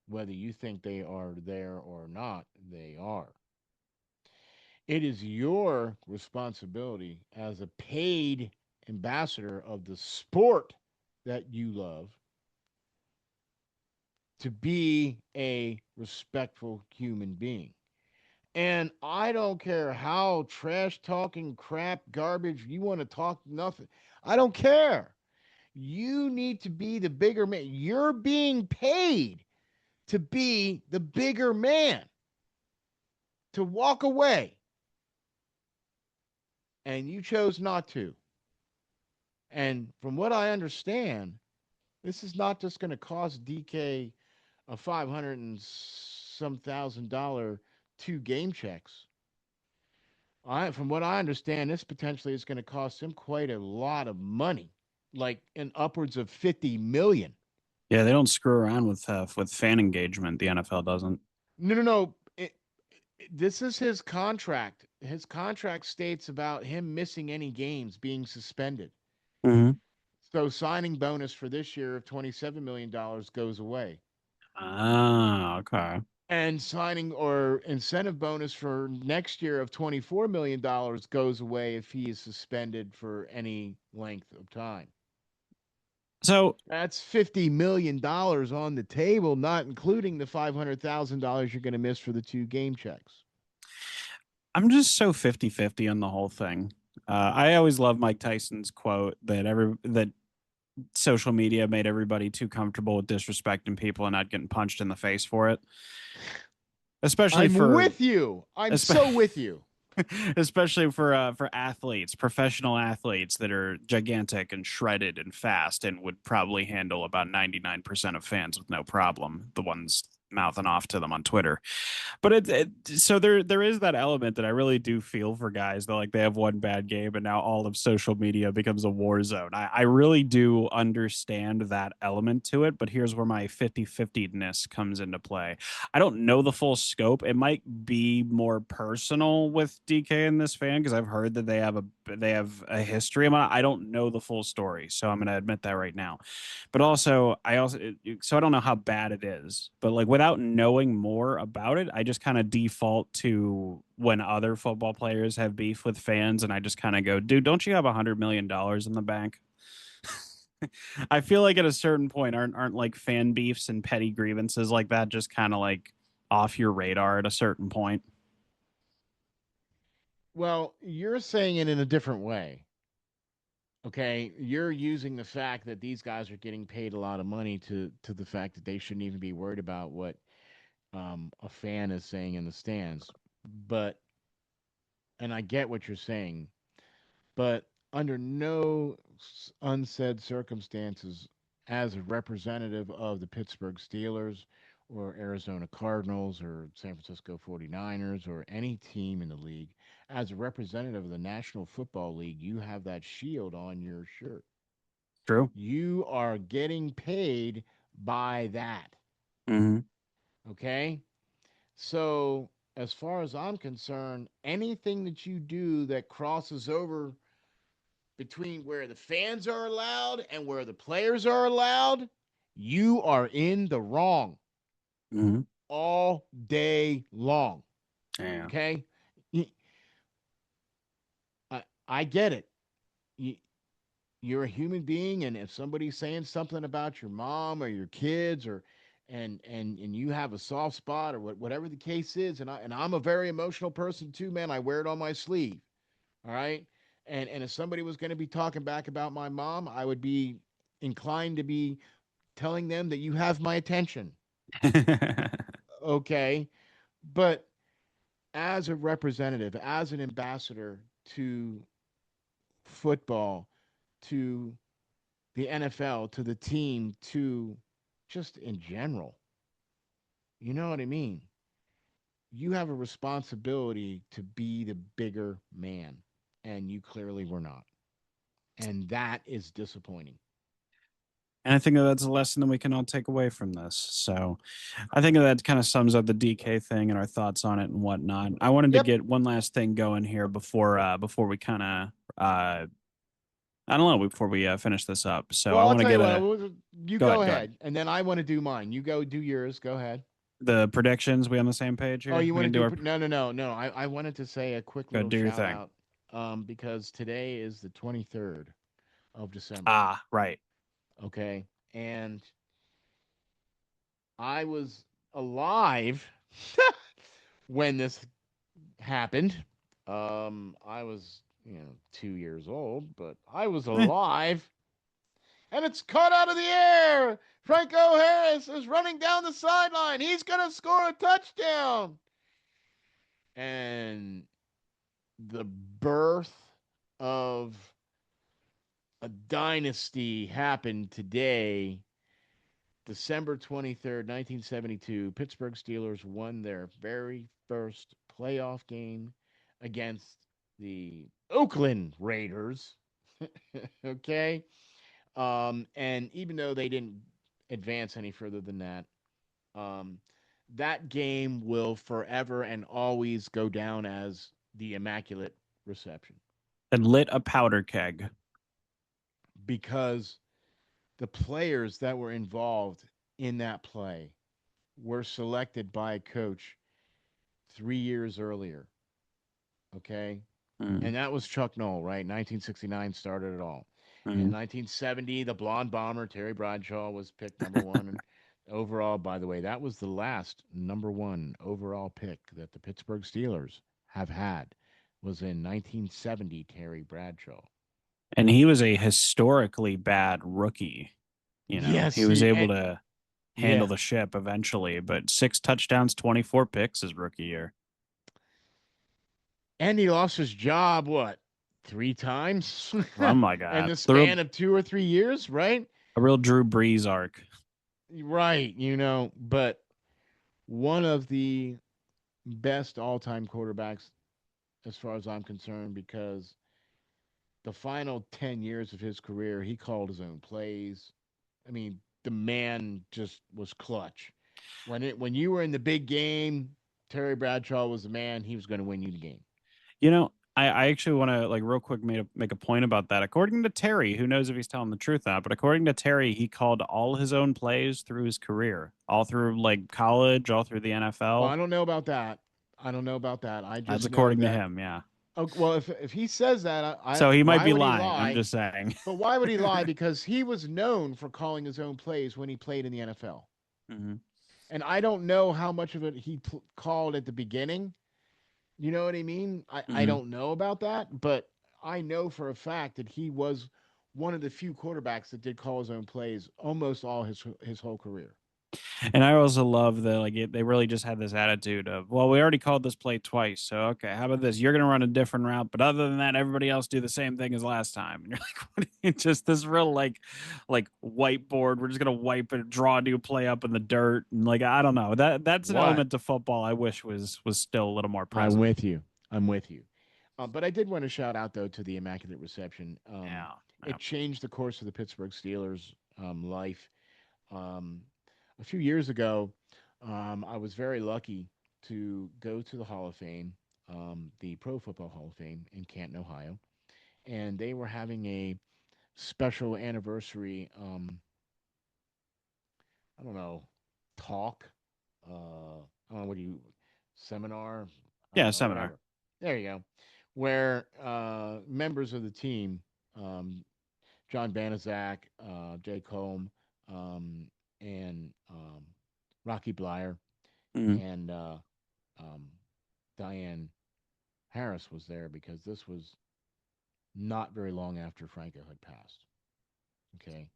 Whether you think they are there or not, they are. It is your responsibility as a paid ambassador of the sport that you love to be a respectful human being. And I don't care how trash talking, crap, garbage you want to talk, nothing. I don't care. You need to be the bigger man. You're being paid to be the bigger man, to walk away. And you chose not to. And from what I understand, this is not just going to cost DK a 500 and some $1,000 2 game checks. From what I understand, this potentially is going to cost him quite a lot of money, like in upwards of 50 million. Yeah, they don't screw around with fan engagement. The NFL doesn't. No, no, no. This is his contract. His contract states about him missing any games, being suspended. Mm-hmm. So signing bonus for this year of $27 million goes away. Ah, okay. And signing or incentive bonus for next year of $24 million goes away if he is suspended for any length of time. So That's $50 million on the table, not including the $500,000 you're going to miss for the 2 game checks. I'm just so 50-50 on the whole thing. I always love Mike Tyson's quote that social media made everybody too comfortable with disrespecting people and not getting punched in the face for it. Especially I'm for with you. I'm espe- so with you. especially for athletes, professional athletes that are gigantic and shredded and fast and would probably handle about 99% of fans with no problem. The ones mouthing off to them on Twitter. But so there is that element that I really do feel for guys that like they have one bad game and now all of social media becomes a war zone. I really do understand that element to it, but here's where my 50-50-ness comes into play. I don't know the full scope. It might be more personal with DK and this fan because I've heard that they have a history. I don't know the full story, so I'm going to admit that right now. But also, so I don't know how bad it is. But like without knowing more about it, I just kind of default to when other football players have beef with fans, and I just kind of go, dude, don't you have $100 million in the bank? I feel like at a certain point, aren't like fan beefs and petty grievances like that just kind of like off your radar at a certain point? Well, you're saying it in a different way. Okay, you're using the fact that these guys are getting paid a lot of money to the fact that they shouldn't even be worried about what a fan is saying in the stands. But and I get what you're saying, but under no unsaid circumstances, as a representative of the Pittsburgh Steelers or Arizona Cardinals or San Francisco 49ers or any team in the league, as a representative of the National Football League, you have that shield on your shirt. True. You are getting paid by that. Mm-hmm. Okay. So, as far as I'm concerned, anything that you do that crosses over between where the fans are allowed and where the players are allowed, you are in the wrong Mm-hmm. all day long. Yeah. Okay. I get it. You're a human being, and if somebody's saying something about your mom or your kids or and you have a soft spot or whatever the case is, and I'm a very emotional person too, man. I wear it on my sleeve. All right. And if somebody was going to be talking back about my mom, I would be inclined to be telling them that you have my attention. Okay. But as a representative, as an ambassador to football, to the NFL, to the team, to just in general, you know what I mean? You have a responsibility to be the bigger man, and you clearly were not. And that is disappointing. And I think that that's a lesson that we can all take away from this. So I think that kind of sums up the DK thing and our thoughts on it and whatnot. I wanted to Yep. get one last thing going here before we kind of I don't know before we finish this up. So I Well, I'll want to tell you get what. a You go go ahead, go ahead. ahead, and then I want to do mine. You go do yours. Go ahead. The predictions. We on the same page Oh, here? you We want can to do do? our No. I wanted to say a quick go little do your shout thing. out, because today is the 23rd of December. Ah, right. Okay, and I was alive when this happened. I was 2 years old, but I was Eh. alive, and it's caught out of the air. Franco Harris is running down the sideline. He's gonna score a touchdown, and the birth of a dynasty happened today, December 23rd, 1972. Pittsburgh Steelers won their very first playoff game against the Oakland Raiders. Okay. And even though they didn't advance any further than that, um, that game will forever and always go down as the Immaculate Reception And lit a powder keg. because the players that were involved in that play were selected by a coach 3 years earlier. Okay. Mm, And that was Chuck Noll, right? 1969 started it all. In mm. 1970, the blonde bomber, Terry Bradshaw, was picked number one overall. By the way, that was the last number one overall pick that the Pittsburgh Steelers have had, was in 1970, Terry Bradshaw. And he was a historically bad rookie. You know, he Yes, was able and to handle yeah, the ship eventually, but 6 touchdowns, 24 picks his rookie year. and he lost his job, what, 3 times Oh my in God. the span of 2 or 3 years, right? A real Drew Brees arc. Right, but one of the best all-time quarterbacks as far as I'm concerned because the final 10 years of his career, he called his own plays. I mean, the man just was clutch. When you were in the big game, Terry Bradshaw was the man. He was going to win you the game. I actually want to like real quick make a point about that. According to Terry, who knows if he's telling the truth now, but according to Terry, he called all his own plays through his career, all through like college, all through the Well, NFL. I don't know about that. I don't know about that. I That's just know according to that. him, yeah. Oh, well, if he says that, So he might why be would he lying. I'm lie? just saying. But why would he lie? Because he was known for calling his own plays when he played in the NFL. Hmm. And I don't know how much of it he called at the beginning. You know what I mean? I Hmm. don't know about that, but I know for a fact that he was one of the few quarterbacks that did call his own plays almost all his whole career. And I also love that they really just had this attitude of, well, we already called this play twice, so okay, how about this? You're going to run a different route, but other than that, everybody else do the same thing as last time. And you're like, what? It's just this real like whiteboard. We're just going to wipe it, draw a new play up in the dirt, and like I don't know. That's an What? element to football I wish was still a little more I'm present. with you. I'm with you. But I did want to shout out though to the Immaculate Reception. Yeah, yeah. It changed the course of the Pittsburgh Steelers' life. Um, a few years ago, I was very lucky to go to the Hall of Fame, the Pro Football Hall of Fame in Canton, Ohio, and they were having a special anniversary. I don't know, talk. I don't know what do you seminar. I don't Yeah, know, seminar. whatever. There you go. Where members of the team, um, John Banaszak, Jay Combe, and Rocky Blyer, Mm. and um, Diane Harris was there because this was not very long after Franco had passed. Okay.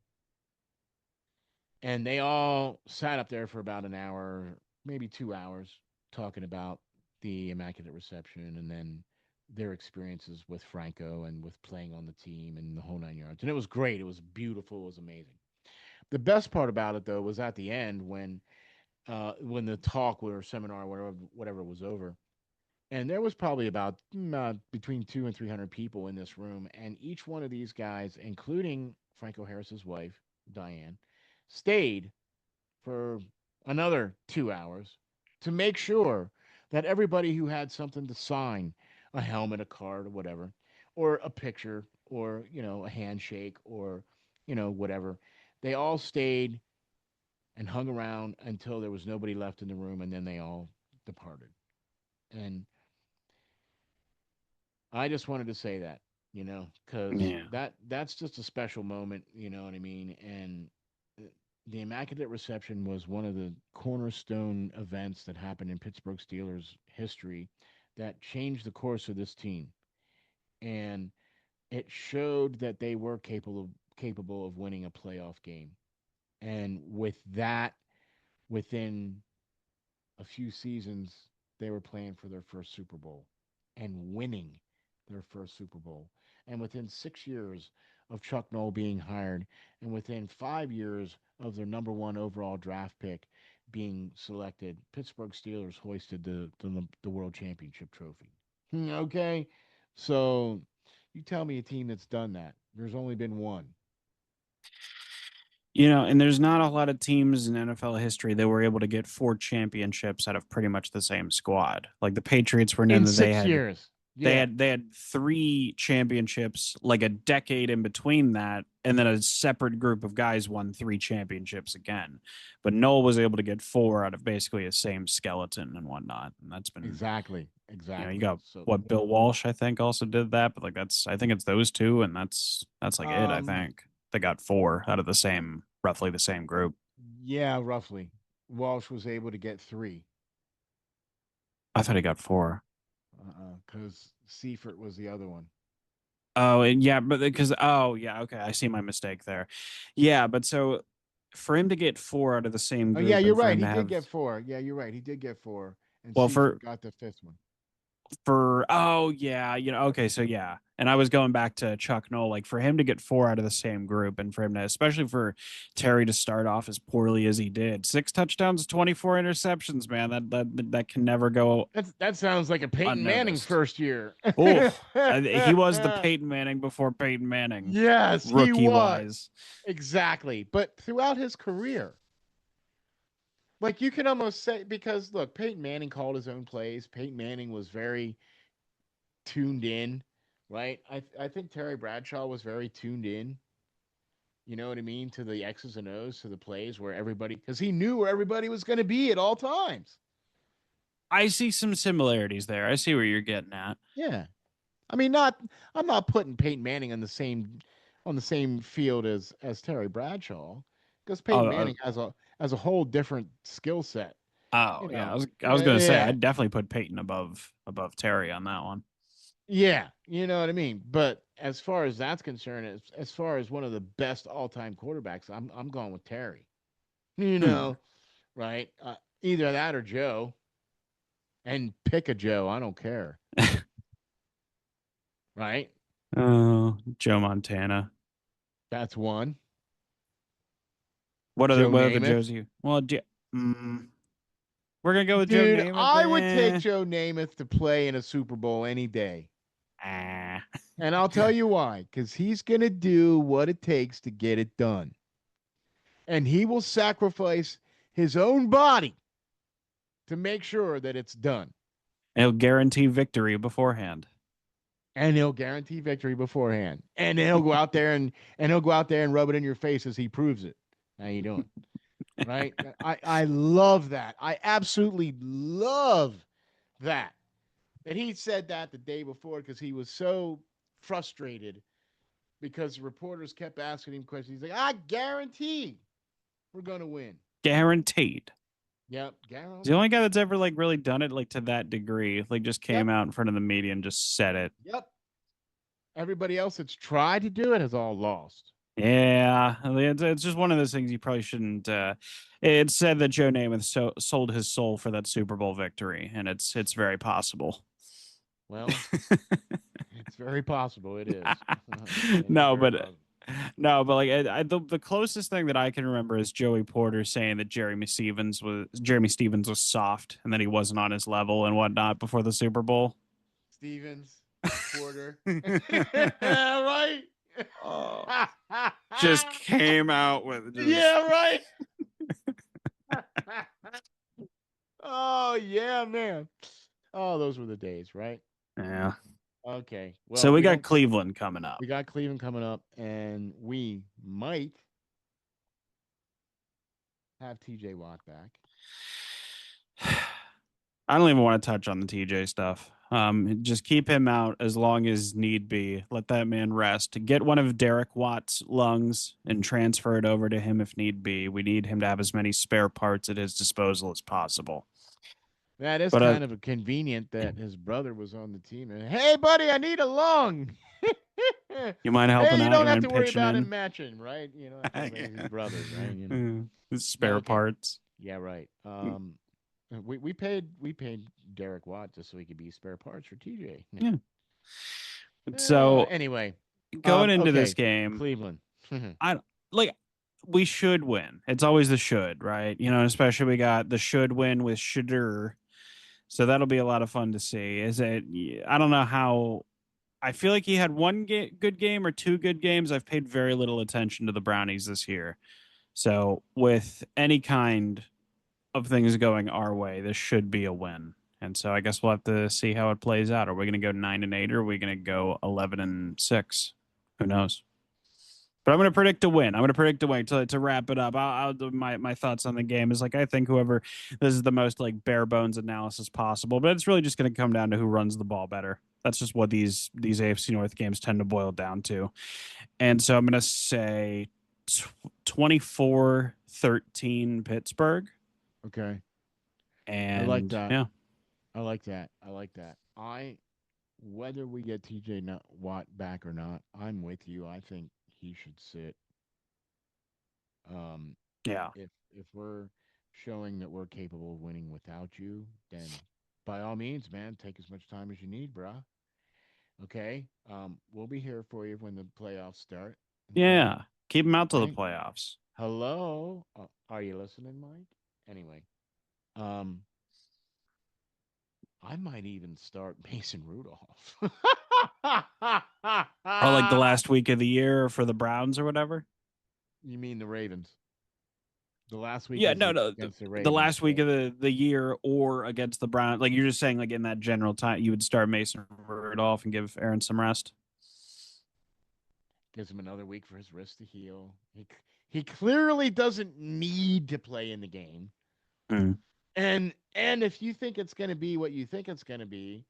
And they all sat up there for about an hour, maybe 2 hours, talking about the Immaculate Reception and then their experiences with Franco and with playing on the team and the whole 9 yards. And it was great. It was beautiful. It was amazing. The best part about it though was at the end when the talk or seminar, whatever was over, and there was probably about between 200 and 300 people in this room, and each one of these guys, including Franco Harris's wife Diane, stayed for another 2 hours to make sure that everybody who had something to sign, a helmet, a card, or whatever, or a picture, or a handshake, or whatever, they all stayed and hung around until there was nobody left in the room, and then they all departed. And I just wanted to say that, because Yeah. that's just a special moment, you know what I mean? And the Immaculate Reception was one of the cornerstone events that happened in Pittsburgh Steelers history that changed the course of this team. And it showed that they were capable of winning a playoff game. And with that, within a few seasons, they were playing for their first Super Bowl and winning their first Super Bowl. And within 6 years of Chuck Noll being hired, and within 5 years of their number one overall draft pick being selected, Pittsburgh Steelers hoisted the World Championship trophy. Okay, so you tell me a team that's done that. There's only been one. And there's not a lot of teams in NFL history that were able to get four championships out of pretty much the same squad. Like the Patriots were known In that they six had years. they Yeah, had they had three championships, like a decade in between that, and then a separate group of guys won three championships again. But Noel was able to get four out of basically the same skeleton and whatnot. And that's been, exactly. you Exactly. got So, what Bill Walsh, I think, also did that, but like I think it's those two, and that's like it, I um, think. They got four out of the same, roughly the same group. yeah, roughly. Walsh was able to get three I thought he got four. because Seifert was the other one. Oh, and yeah, but because yeah, okay, I see my mistake there. Yeah, but so for him to get four out of the same Oh, yeah, group you're and for right. him He to did have get four. Yeah, you're right. He did get four. And well Seifert for got the fifth one. Okay, so yeah. And I was going back to Chuck Noll, like for him to get four out of the same group and for him to, especially for Terry to start off as poorly as he did. 6 touchdowns, 24 interceptions, man. That can never go That sounds like a Peyton Manning unnoticed. first year. Oh, he was the Peyton Manning before Peyton Manning, Yes, he rookie was. wise. Exactly. But throughout his career, like you can almost say, because look, Peyton Manning called his own plays. Peyton Manning was very tuned in, right? I think Terry Bradshaw was very tuned in. You know what I mean? To the X's and O's, to the plays where everybody, because he knew where everybody was going to be at all times. I see some similarities there. I see where you're getting at. Yeah. I mean, not. I'm not putting Peyton Manning on the same field as Terry Bradshaw, because Oh, Peyton Manning has a whole different skill set. You yeah. know, I was gonna say yeah, I'd definitely put Peyton above Terry on that one. yeah, you know what I mean. But as far as that's concerned, as far as one of the best all time quarterbacks, I'm going with Terry. You Hmm. know, right? Either that or Joe, and pick a Joe. I don't care. Right? Oh, Joe Montana. That's one. Joe What other Namath. Joes you? Well, mm, we're gonna go with Joe Dude, Namath. I would take Joe Namath to play in a Super Bowl any day. Ah. And I'll tell you why. Because he's going to do what it takes to get it done. And he will sacrifice his own body to make sure that it's done. He'll guarantee victory beforehand. And he'll guarantee victory beforehand. And then he'll go out there and he'll go out there and rub it in your face as he proves it. How you doing? Right? I love that. I absolutely love that. And he said that the day before because he was so frustrated because reporters kept asking him questions. He's like, I guarantee we're going to win. Guaranteed. Yep, He's the guarantee. only guy that's ever like really done it like to that degree. Like just came Yep, out in front of the media and just said it. yep. Everybody else that's tried to do it has all lost. Yeah, it's just one of those things you probably shouldn't. It's said that Joe Namath sold his soul for that Super Bowl victory, and it's very possible. Well, it's very possible. It is. It is no, very but possible. no, but like the closest thing that I can remember is Joey Porter saying that Jeremy Stevens was soft and that he wasn't on his level and whatnot before the Super Bowl. Stevens, Porter. Right? Oh, just came out with just Yeah, right. Oh, yeah, man. Oh, those were the days, right? yeah. Okay. So Well, we got Cleveland coming up. we got Cleveland coming up, and we might have TJ Watt back. I don't even want to touch on the TJ stuff. Just keep him out as long as need be. Let that man rest. Get one of Derek Watt's lungs and transfer it over to him if need be. We need him to have as many spare parts at his disposal as possible. That is But kind of convenient that his brother was on the team. And hey, buddy, I need a lung. you mind helping Hey, you out? You don't have to mind worry pitching about him in? matching, right? You don't have to. He's his brother, right? You know. Spare Okay. parts. Yeah, right. We paid Derek Watt just so he could be spare parts for TJ. Yeah. So Anyway, going into this okay, game, Cleveland. I like we should win. It's always the should, right? You know, especially we got the should win with shoulder. So that'll be a lot of fun to see. Is it? I don't know how. I feel like he had one good game or two good games. I've paid very little attention to the Brownies this year. So with any kind of things going our way, this should be a win. And so I guess we'll have to see how it plays out. Are we going to go 9-8 or are we going to go 11-6? Who knows? But I'm going to predict a win. I'm going to predict a win to wrap it up. I'll do my thoughts on the game is like I think whoever this is the most like bare bones analysis possible, but it's really just going to come down to who runs the ball better. That's just what these AFC North games tend to boil down to. And so I'm going to say 24-13 Pittsburgh. Okay, I like And that. yeah, I like that. I like that. Whether we get TJ Watt back or not, I'm with you. I think he should sit. Um, yeah. if we're showing that we're capable of winning without you, then by all means, man, take as much time as you need, bruh. Okay. We'll be here for you when the playoffs start. Okay. Yeah, keep him out to the Right. playoffs. Hello. Are you listening, Mike? Anyway, um, I might even start Mason Rudolph. Or like the last week of the year for the Browns or whatever. You mean the Ravens? The last week Yeah, is no, no. against the The Ravens. last week of the year or against the Browns. Like you're just saying, like in that general time, you would start Mason Rudolph and give Aaron some rest. Gives him another week for his wrist to heal. He clearly doesn't need to play in the game. Mm. And if you think it's going to be what you think it's going to be,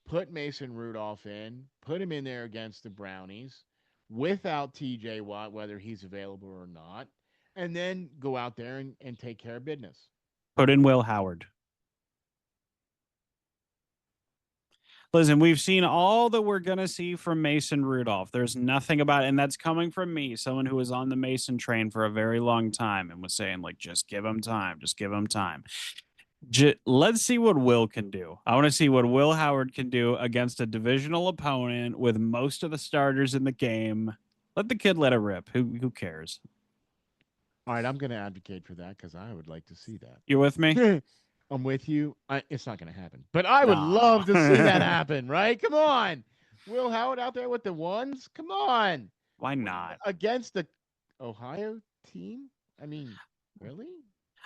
put Mason Rudolph in, put him in there against the Brownies without TJ Watt, whether he's available or not, and then go out there and take care of business. Put in Will Howard. Listen, we've seen all that we're going to see from Mason Rudolph. There's nothing about it. And that's coming from me, someone who was on the Mason train for a very long time and was saying, like, just give him time. Just give him time. Let's see what Will can do. I want to see what Will Howard can do against a divisional opponent with most of the starters in the game. Let the kid let it rip. Who cares? All right, I'm going to advocate for that because I would like to see You with me? that. I'm with you. It's not going to happen, but I would No. love to see that happen, right? Come on. Will Howard out there with the ones? Come on. Why not? Against the Ohio team? I mean, really?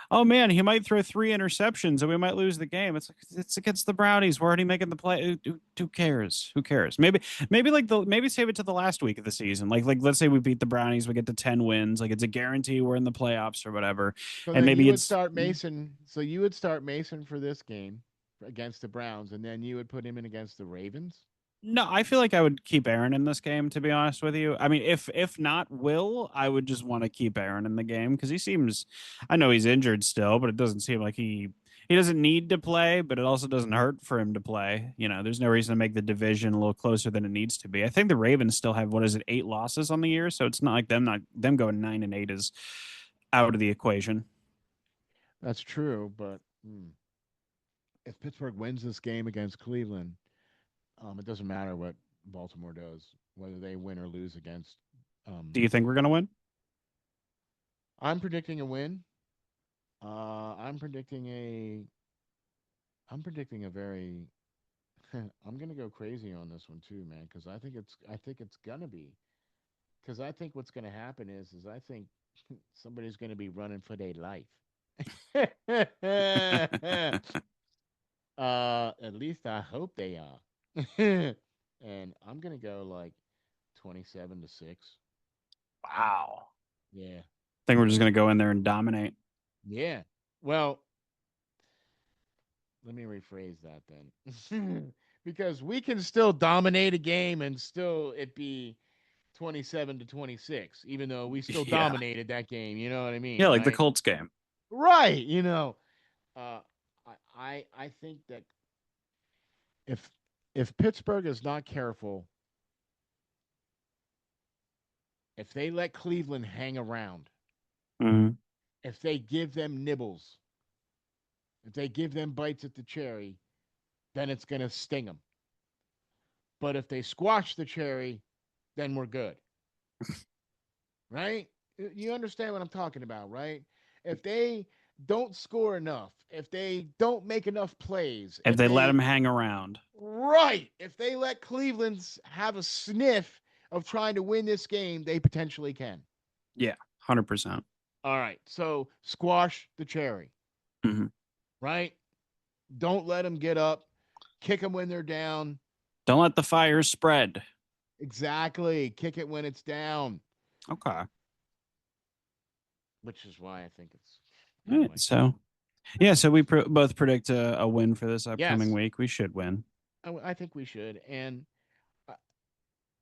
Oh man, he might throw 3 interceptions and we might lose the game. It's against the Brownies. We're already making the play. Who cares? Who cares? Maybe save it to the last week of the season. Like let's say we beat the Brownies, we get to 10 wins. Like it's a guarantee we're in the playoffs or whatever. So And then maybe you would it's start Mason. So you would start Mason for this game against the Browns, and then you would put him in against the Ravens. no. I feel like I would keep Aaron in this game. To be honest with you, I mean, if not Will, I would just want to keep Aaron in the game because he seems. I know he's injured still, but it doesn't seem like he doesn't need to play, but it also doesn't hurt for him to play. You know, there's no reason to make the division a little closer than it needs to be. I think the Ravens still have what is it, 8 losses on the year, so it's not like them going 9-8 is out of the equation. That's true, but if Pittsburgh wins this game against Cleveland, it doesn't matter what Baltimore does, whether they win or lose against. Do Um, you think we're gonna win? I'm predicting a win. I'm predicting a. I'm predicting a very. I'm gonna go crazy on this one too, man, because I think it's gonna be. Because I think what's gonna happen is I think somebody's gonna be running for their life. At least I hope they are. And I'm gonna go like 27-6. Wow. Yeah, I think we're just gonna go in there and dominate. yeah. Well, let me rephrase that then, because we can still dominate a game and still it be 27-26, even though we still Yeah. dominated that game. You know what I mean, Yeah, like the right? Colts game. Right. Uh, I think that if if Pittsburgh is not careful, if they let Cleveland hang around, Mhm. if they give them nibbles, if they give them bites at the cherry, then it's going to sting them. But if they squash the cherry, then we're good. Right? You understand what I'm talking about, right? If they don't score enough, if they don't make enough plays, If if they let they him hang around. right, if they let Cleveland's have a sniff of trying to win this game, they potentially can. Yeah, 100%. All right. So squash the cherry, Mhm. right? Don't let them get up. Kick them when they're down. Don't let the fire spread. Exactly. Kick it when it's down, Okay. which is why I think it's All right. anyway. So, yeah, so we both predict a win for this upcoming Yes, week. We should win. I think we should. And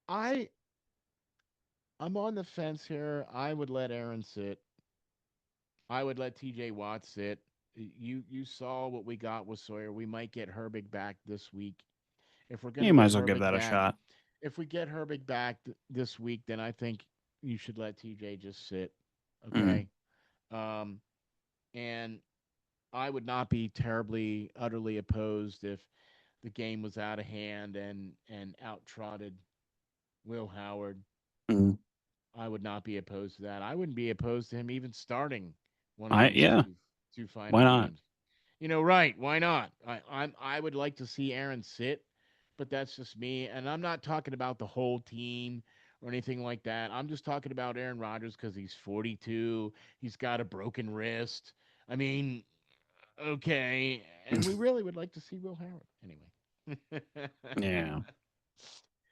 I I'm on the fence here. I would let Aaron sit. I would let TJ Watt sit. You saw what we got with Sawyer. We might get Herbig back this week. If we're going to You might get as well give Herbig that a back, shot. if we get Herbig back this week, then I think you should let TJ just sit. Mm. Okay. Um, and I would not be terribly, utterly opposed if the game was out of hand and out trotted Will Howard. Mm. I would not be opposed to that. I wouldn't be opposed to him even starting one of I these yeah, two final why not? games. Right? Why not? I would like to see Aaron sit, but that's just me. And I'm not talking about the whole team or anything like that. I'm just talking about Aaron Rodgers because he's 42. He's got a broken wrist. I mean, okay. And we really would like to see Will Howard anyway. Yeah.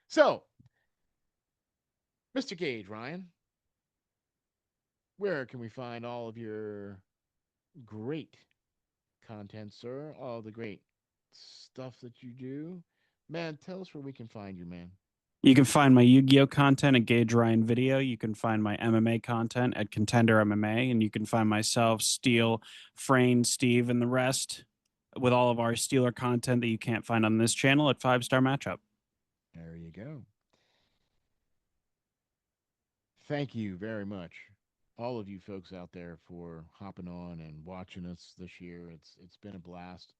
So, Mr. Gage, Ryan, where can we find all of your great content, sir? All the great stuff that you do. Man, tell us where we can find you, man. You can find my Yu-Gi-Oh content at Gage Ryan Video. You can find my MMA content at Contender MMA, and you can find myself, Steel, Frayne, Steve, and the rest with all of our Steeler content that you can't find on this channel at Five Star Matchup. There you go. Thank you very much, all of you folks out there, for hopping on and watching us this year. It's been a blast.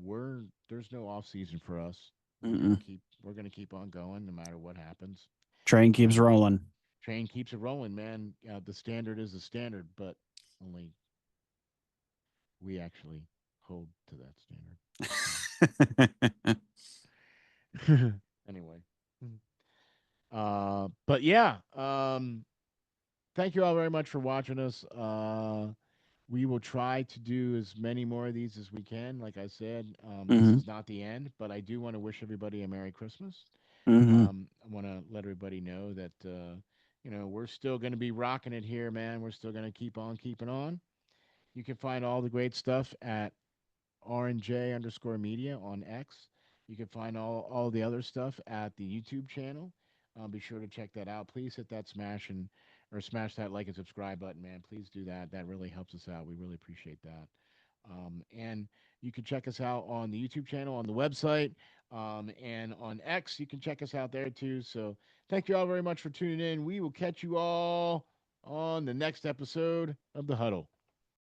We're There's no off season for us. Mm-mm. We're gonna keep on going no matter what happens. Train keeps Um, rolling. Train keeps it rolling, man. The standard is the standard, but only we actually hold to that standard. So anyway, but yeah, thank you all very much for watching us. We will try to do as many more of these as we can. Like I said, this Hmm. is not the end, but I do want to wish everybody a Merry Christmas. Hmm. I want to let everybody know that we're still going to be rocking it here, man. We're still going to keep on keeping on. You can find all the great stuff at RNJ underscore media on X. You can find all the other stuff at the YouTube channel. Be sure to check that out. Please hit that smash that like and subscribe button, man. Please do that. That really helps us out. We really appreciate that. And you can check us out on the YouTube channel, on the website, and on X. You can check us out there too. So thank you all very much for tuning in. We will catch you all on the next episode of the Huddle.